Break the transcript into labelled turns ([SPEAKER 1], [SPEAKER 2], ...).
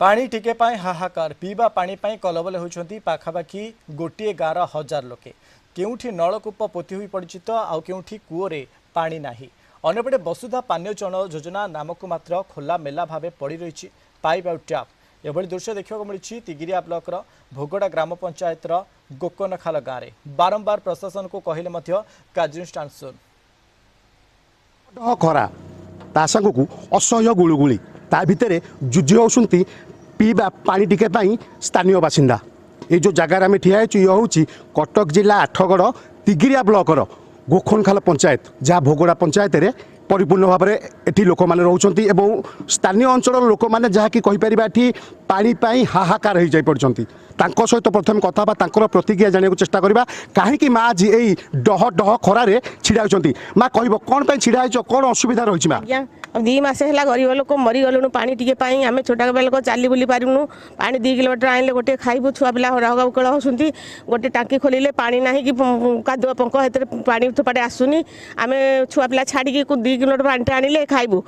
[SPEAKER 1] पानी टिके पाए हाहाकार पीवा पानी पाई कलबल होती पाखापाखि गोटे गाँव हजार लोके केउठी नलकूप पोती हुई पड़ी तो आउ केउठी कूओरे पानी नाही अन्यपटे वसुधा पानीय जल योजना नामक मात्र खोला मेला भाव पड़ रही पाइप आउ ट्याप एभली दृश्य देखा मिली तिगिरिया ब्लॉकर भोगड़ा ग्राम पंचायत गोकनखाल गाँव में बारंबार प्रशासन को कहले कार्यानुष्ठान शून्य
[SPEAKER 2] खरा ता संगकू असह्य गुलुगुली ता भितर जुझी होती पीवा पानी टिके पाई स्थानीय बासिंदा ये जो जगार आम ठिया ये हूँ कटक जिला आठगड़ तिगिरिया ब्लॉकर गोखनखाल पंचायत जहाँ भोगड़ा पंचायत रे परिपूर्ण भाव में एटी लोक मैंने रोचंती एवं स्थानीय अंचल लोक मैंने जहाँकि कहीपर पानी पाई हाहाकार हो जाती सहित प्रथम कथा प्रतिक्रिया जाना चेष्टा करवा कहीं माँ आज यही डह डह खरारे छिड़ा होती माँ कह कौन छिड़ा कौन असुविधा रही माँ
[SPEAKER 3] दी मस है गरीब लोक मरीगलुँ पानी टी आम छोटा लोक चली बुली पारूँ पानी 2 किलोमीटर आने गोटे खाइबू छुआ पिला हराकल होती गोटे टाँकी खोलिले पानी ना कि कादुआ पंक पानी थोपाटे आसुनी आम छुआ पिला छाड़ी 2 किलोमीटर पानी आनिले खाइबू।